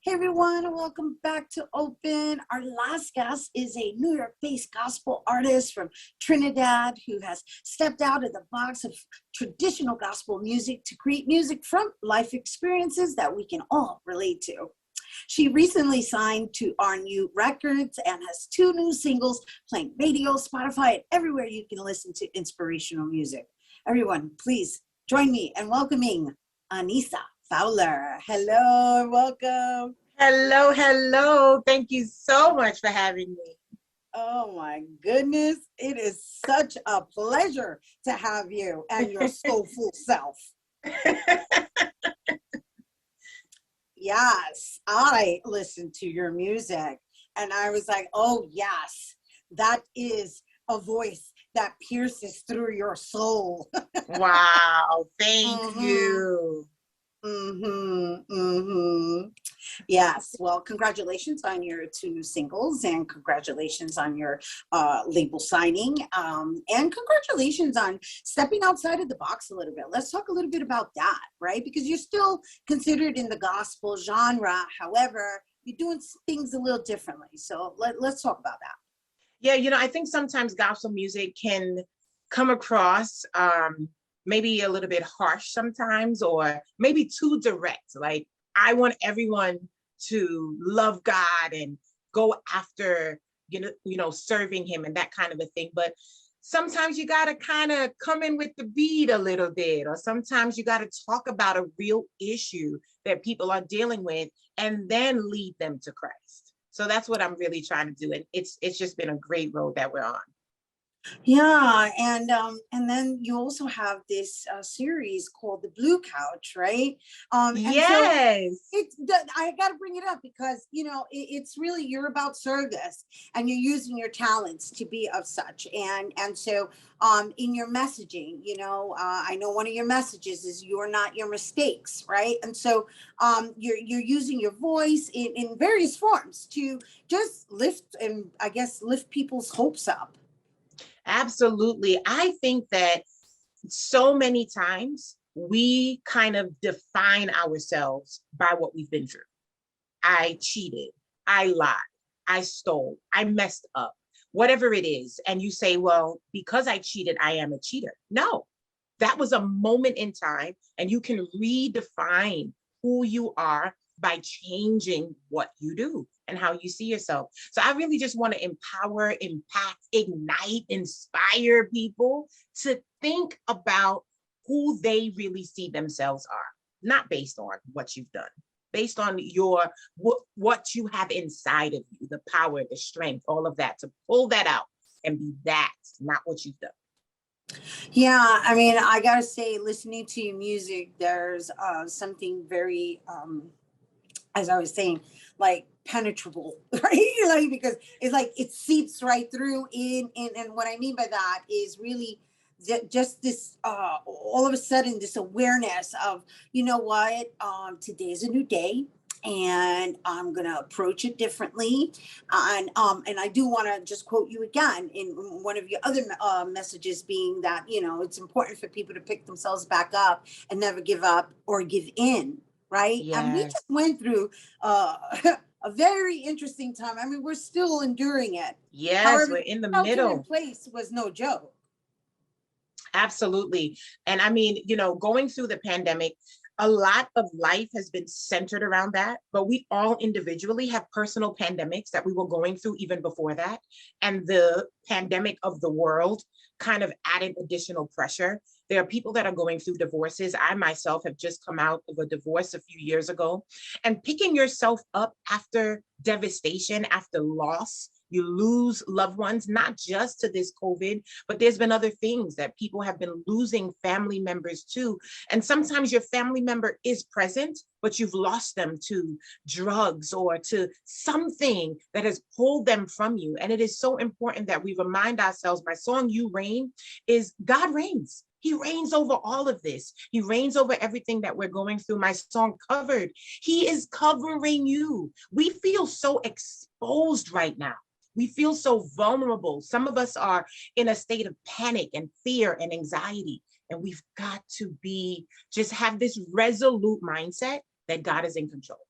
Hey everyone, welcome back to Open. Our last guest is a New York-based gospel artist from Trinidad who has stepped out of the box of traditional gospel music to create music from life experiences that we can all relate to. She recently signed to our new records and has 2 new singles playing radio, Spotify, and everywhere you can listen to inspirational music. Everyone, please join me in welcoming Anisa Fowler. Hello, welcome. Hello, hello. Thank you so much for having me. Oh my goodness. It is such a pleasure to have you and your soulful self. Yes, I listened to your music and I was like, oh yes, that is a voice that pierces through your soul. Wow, thank you. Yes, well, congratulations on your 2 new singles and congratulations on your label signing and congratulations on stepping outside of the box a little bit. Let's talk a little bit about that, right? Because you're still considered in the gospel genre. However, you're doing things a little differently. So let's talk about that. Yeah, I think sometimes gospel music can come across maybe a little bit harsh sometimes, or maybe too direct. Like, I want everyone to love God and go after, serving him and that kind of a thing. But sometimes you got to kind of come in with the beat a little bit, or sometimes you got to talk about a real issue that people are dealing with and then lead them to Christ. So that's what I'm really trying to do. And it's just been a great road that we're on. Yeah, and then you also have this series called The Blue Couch, right? And so Yes. I got to bring it up because it's really, you're about service and you're using your talents to be of such, and so in your messaging, I know one of your messages is "You're not your mistakes," right? And so you're using your voice in various forms to just lift, and I guess lift people's hopes up. Absolutely. I think that so many times we kind of define ourselves by what we've been through. I cheated, I lied, I stole, I messed up, whatever it is. And you say, well, because I cheated, I am a cheater. No, that was a moment in time, and you can redefine who you are by changing what you do and how you see yourself. So I really just want to empower, impact, ignite, inspire people to think about who they really see themselves are, not based on what you've done, based on what you have inside of you, the power, the strength, all of that, to pull that out and be that, not what you've done. Yeah, I mean, I gotta say, listening to your music, there's something very as I was saying, like penetrable, right? Like, because it's like it seeps right through and what I mean by that is really just this all of a sudden this awareness of, you know what, today's a new day and I'm gonna approach it differently. And I do want to just quote you again in one of your other messages, being that it's important for people to pick themselves back up and never give up or give in, right? Yes. And we just went through a very interesting time. I mean, we're still enduring it. Yes, however, we're in the shelter in middle. place was no joke. Absolutely. And I mean, going through the pandemic, a lot of life has been centered around that, but we all individually have personal pandemics that we were going through even before that. And the pandemic of the world kind of added additional pressure. There are people that are going through divorces. I myself have just come out of a divorce a few years ago, and picking yourself up after devastation, after loss. You lose loved ones, not just to this COVID, but there's been other things that people have been losing family members to. And sometimes your family member is present, but you've lost them to drugs or to something that has pulled them from you. And it is so important that we remind ourselves, my song, You Reign, is God reigns. He reigns over all of this. He reigns over everything that we're going through. My song, Covered, he is covering you. We feel so exposed right now. We feel so vulnerable. Some of us are in a state of panic and fear and anxiety. And we've got to just have this resolute mindset that God is in control.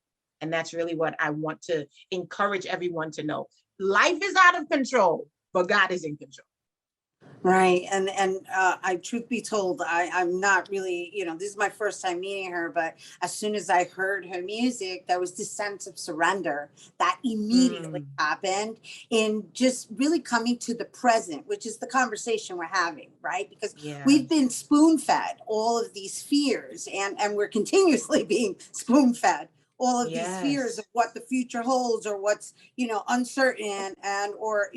And that's really what I want to encourage everyone to know. Life is out of control, but God is in control. Right. And I, truth be told, I'm not really, this is my first time meeting her, but as soon as I heard her music, there was this sense of surrender that immediately happened in just really coming to the present, which is the conversation we're having, right? Because we've been spoon fed all of these fears, and we're continuously being spoon fed all of these fears of what the future holds, or what's, uncertain, and, or,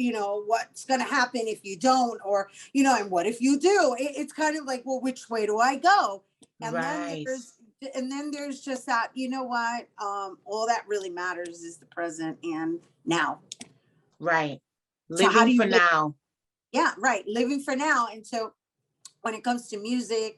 what's going to happen if you don't, or, and what if you do? It's kind of like, well, which way do I go? And then there's just that, what, all that really matters is the present and now. Right. So how do Living you for now. Yeah, right. Living for now. And so when it comes to music,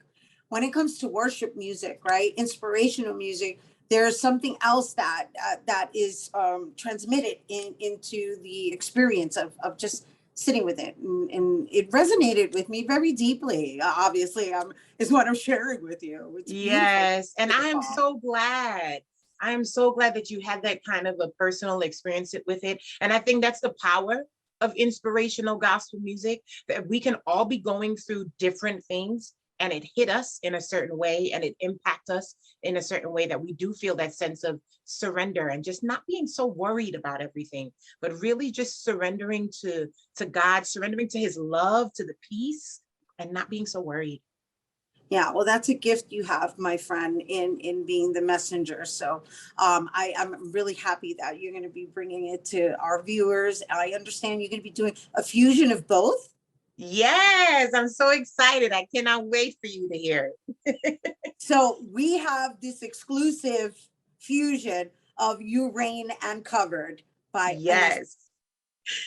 when it comes to worship music, right, inspirational music, there's something else that that is transmitted into the experience of just sitting with it, and it resonated with me very deeply. Obviously, is what I'm sharing with you. It's beautiful. Yes. And I am so glad. I am so glad that you had that kind of a personal experience with it. And I think that's the power of inspirational gospel music, that we can all be going through different things and it hit us in a certain way and it impact us in a certain way, that we do feel that sense of surrender and just not being so worried about everything, but really just surrendering to God, surrendering to his love, to the peace, and not being so worried. Yeah, well, that's a gift you have, my friend, in being the messenger. So I'm really happy that you're going to be bringing it to our viewers. I understand you're going to be doing a fusion of both. Yes, I'm so excited. I cannot wait for you to hear it. So we have this exclusive fusion of You Rain and Covered by Anisa. Yes.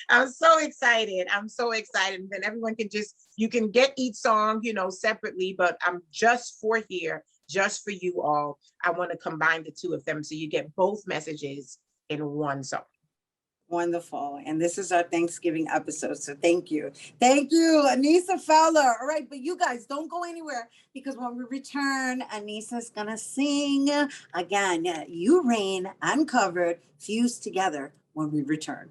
I'm so excited. I'm so excited. And then everyone can you can get each song, separately, but I'm just for here, just for you all. I want to combine the two of them so you get both messages in one song. Wonderful. And this is our Thanksgiving episode. So thank you. Thank you, Anisa Fowler. All right. But you guys don't go anywhere, because when we return, Anisa's going to sing again. You Rain Uncovered, fused together when we return.